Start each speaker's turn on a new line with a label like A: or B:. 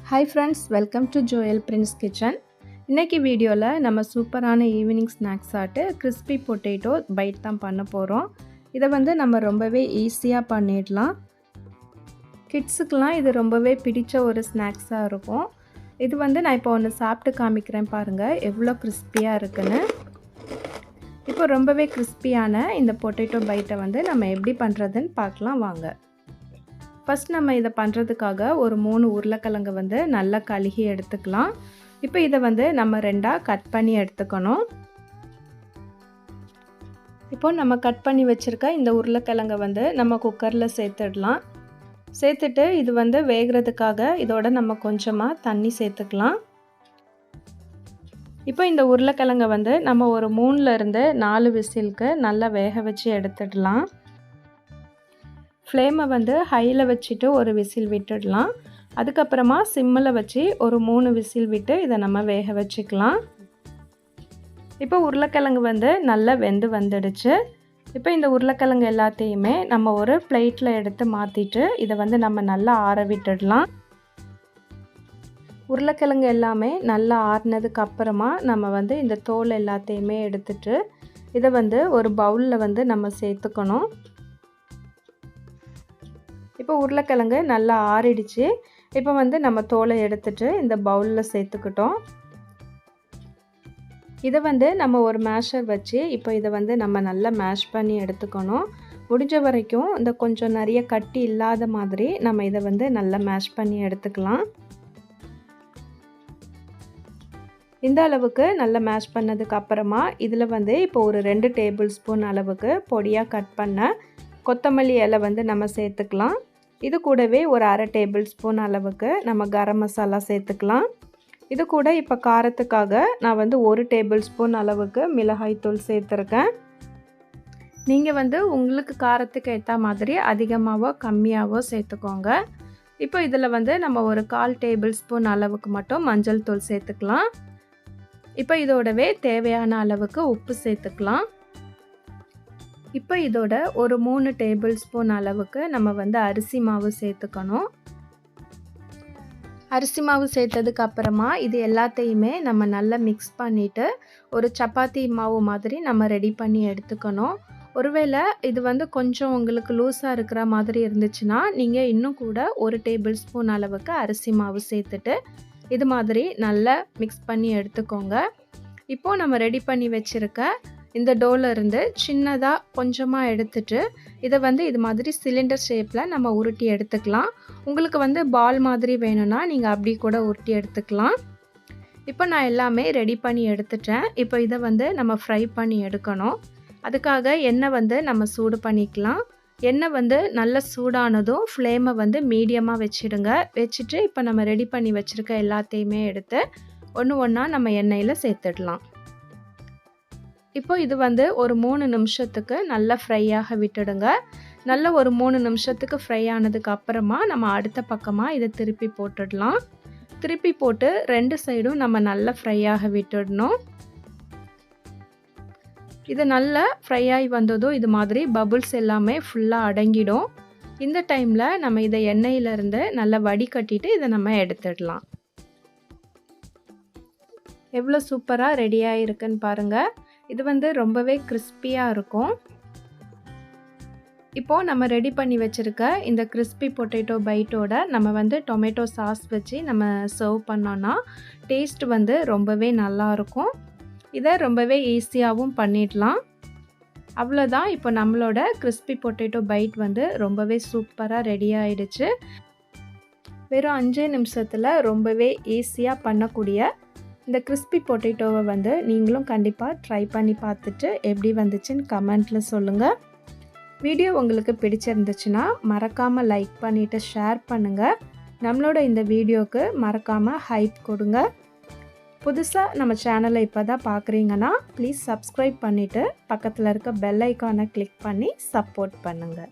A: Hi friends, welcome to Joel Prince Kitchen. இன்னைக்கு வீடியோல நம்ம சூப்பரான ஈவினிங் ஸ்நாக்ஸ் ஆட்டு crispy potato bite தான் பண்ண போறோம். இத நம்ம ரொம்பவே ஈஸியா பண்ணிடலாம். கிட்ஸ்க்குலாம் இது ரொம்பவே பிடிச்ச ஒரு ஸ்நாக்ஸா இருக்கும். இது நான் இப்போ ஒன்னு சாப்பிட்டு காமிக்கிறேன் பாருங்க எவ்வளவு கிறிஸ்பியா இருக்குன்னு. இப்போ ரொம்பவே கிறிஸ்பியான இந்த பொட்டேட்டோ பைட்டை நம்ம எப்படி பண்றதுன்னு பார்க்கலாம் வாங்க. ஃபர்ஸ்ட் நம்ம இத பண்றதுக்காக ஒரு 3 உருளைக்கிழங்கு நல்லா கழுகி எடுத்துக்கலாம். இப்போ இத நம்ம ரெண்டா கட் பண்ணி எடுத்துக்கணும். இப்போ நம்ம கட் பண்ணி வச்சிருக்க இந்த உருளைக்கிழங்கு நம்ம குக்கர்ல சேர்த்துடலாம். சேர்த்துட்டு இது வேகிறதுக்காக இதோட நம்ம கொஞ்சமா தண்ணி சேர்த்துக்கலாம். இப்போ இந்த உருளைக்கிழங்கு நம்ம ஒரு 3ல இருந்து 4 விசிலுக்கு நல்லா வேக வச்சு எடுத்துடலாம். ஃப்ளேமை ஹையில் வச்சுட்டு ஒரு விசில் விட்டுடலாம். அதுக்கப்புறமா சிம்மில் வச்சு ஒரு 3 விசில் விட்டு இதை நம்ம வேக வச்சுக்கலாம். இப்போ உருளைக்கிழங்கு நல்லா வெந்து வந்துடுச்சு. இப்போ இந்த உருளைக்கிழங்கு எல்லாத்தையுமே நம்ம ஒரு பிளேட்டில் எடுத்து மாற்றிட்டு இதை நம்ம நல்லா ஆற விட்டுடலாம். உருளைக்கிழங்கு எல்லாமே நல்லா ஆறினதுக்கு அப்புறமா நம்ம இந்த தோல் எல்லாத்தையுமே எடுத்துட்டு இதை ஒரு பவுலில் நம்ம சேர்த்துக்கணும். இப்போ உருளைக்கிழங்கு நல்லா ஆறிடுச்சு. இப்போ நம்ம தோலை எடுத்துட்டு இந்த பவுலில் சேர்த்துக்கிட்டோம். இதை நம்ம ஒரு மேஷர் வச்சு இப்போ இதை நம்ம நல்லா மேஷ் பண்ணி எடுத்துக்கணும். முடிஞ்ச வரைக்கும் இந்த கொஞ்சம் நிறைய கட்டி இல்லாத மாதிரி நம்ம இதை நல்லா மேஷ் பண்ணி எடுத்துக்கலாம். இந்த அளவுக்கு நல்லா மேஷ் பண்ணதுக்கு அப்புறமா இதில் இப்போ ஒரு 2 டேபிள் ஸ்பூன் அளவுக்கு பொடியாக கட் பண்ண கொத்தமல்லி இலை நம்ம சேர்த்துக்கலாம். இது கூடவே ஒரு 1/2 டேபிள் ஸ்பூன் அளவுக்கு நம்ம கரம் மசாலா சேர்த்துக்கலாம். இது கூட இப்போ காரத்துக்காக நான் 1 டேபிள் ஸ்பூன் அளவுக்கு மிளகாய் தூள் சேர்த்துருக்கேன். நீங்கள் உங்களுக்கு காரத்துக்கு ஏற்ற மாதிரி அதிகமாகவோ கம்மியாகவோ சேர்த்துக்கோங்க. இப்போ இதில் நம்ம ஒரு 1/4 டேபிள் ஸ்பூன் அளவுக்கு மட்டும் மஞ்சள் தூள் சேர்த்துக்கலாம். இப்போ இதோடவே தேவையான அளவுக்கு உப்பு சேர்த்துக்கலாம். இப்போ இதோட ஒரு 3 டேபிள் ஸ்பூன் அளவுக்கு நம்ம அரிசி மாவு சேர்த்துக்கணும். அரிசி மாவு சேர்த்ததுக்கு அப்புறமா இது எல்லாத்தையுமே நம்ம நல்லா மிக்ஸ் பண்ணிவிட்டு ஒரு சப்பாத்தி மாவு மாதிரி நம்ம ரெடி பண்ணி எடுத்துக்கணும். ஒருவேளை இது கொஞ்சம் உங்களுக்கு லூஸாக இருக்கிற மாதிரி இருந்துச்சுன்னா நீங்கள் இன்னும் கூட 1 டேபிள் ஸ்பூன் அளவுக்கு அரிசி மாவு சேர்த்துட்டு இது மாதிரி நல்லா மிக்ஸ் பண்ணி எடுத்துக்கோங்க. இப்போது நம்ம ரெடி பண்ணி வச்சுருக்க இந்த டோல இருந்து சின்னதாக கொஞ்சமாக எடுத்துட்டு இதை இது மாதிரி சிலிண்டர் ஷேப்பில் நம்ம உருட்டி எடுத்துக்கலாம். உங்களுக்கு பால் மாதிரி வேணும்னா நீங்கள் அப்படி கூட உருட்டி எடுத்துக்கலாம். இப்போ நான் எல்லாமே ரெடி பண்ணி எடுத்துட்டேன். இப்போ இதை நம்ம ஃப்ரை பண்ணி எடுக்கணும். அதுக்காக எண்ணெய் நம்ம சூடு பண்ணிக்கலாம். எண்ணெய் நல்ல சூடானதும் ஃப்ளேமை மீடியமாக வச்சுடுங்க. வச்சுட்டு இப்போ நம்ம ரெடி பண்ணி வச்சுருக்க எல்லாத்தையுமே எடுத்து ஒன்று ஒன்றா நம்ம எண்ணெயில் சேர்த்துடலாம். இப்போ இது ஒரு 3 நிமிஷத்துக்கு நல்லா ஃப்ரையாக விட்டுடுங்க. நல்ல ஒரு 3 நிமிஷத்துக்கு ஃப்ரை ஆனதுக்கு அப்புறமா நம்ம அடுத்த பக்கமாக இதை திருப்பி போட்டுடலாம். திருப்பி போட்டு 2 சைடும் நம்ம நல்லா ஃப்ரையாக விட்டுடணும். இது நல்லா ஃப்ரை ஆகி வந்ததும் இது மாதிரி பபுள்ஸ் எல்லாமே ஃபுல்லாக அடங்கிடும். இந்த டைமில் நம்ம இதை எண்ணெயிலேருந்து நல்லா வடிகட்டிட்டு இதை நம்ம எடுத்துடலாம். எவ்வளோ சூப்பராக ரெடியாக இருக்குன்னு பாருங்கள். இது ரொம்பவே கிறிஸ்பியாக இருக்கும். இப்போது நம்ம ரெடி பண்ணி வச்சுருக்க இந்த கிறிஸ்பி பொட்டேட்டோ பைட்டோட நம்ம டொமேட்டோ சாஸ் வச்சு நம்ம சர்வ் பண்ணோன்னா டேஸ்ட் ரொம்பவே நல்லாயிருக்கும். இதை ரொம்பவே ஈஸியாகவும் பண்ணிடலாம். அவ்வளோதான். இப்போ நம்மளோட கிறிஸ்பி பொட்டேட்டோ பைட் ரொம்பவே சூப்பராக ரெடி ஆகிடுச்சு. வெறும் 5 நிமிஷத்தில் ரொம்பவே ஈஸியாக பண்ணக்கூடிய இந்த கிறிஸ்பி பொட்டேட்டோவை நீங்களும் கண்டிப்பாக ட்ரை பண்ணி பார்த்துட்டு எப்படி வந்துச்சுன்னு கமெண்ட்டில் சொல்லுங்கள். வீடியோ உங்களுக்கு பிடிச்சிருந்துச்சுன்னா மறக்காமல் லைக் பண்ணிவிட்டு ஷேர் பண்ணுங்கள். நம்மளோட இந்த வீடியோவுக்கு மறக்காமல் ஹைப் கொடுங்க. புதுசாக நம்ம சேனலை இப்போ தான் பார்க்குறீங்கன்னா ப்ளீஸ் சப்ஸ்கிரைப் பண்ணிவிட்டு பக்கத்தில் இருக்க பெல் ஐக்கானை கிளிக் பண்ணி சப்போர்ட் பண்ணுங்கள்.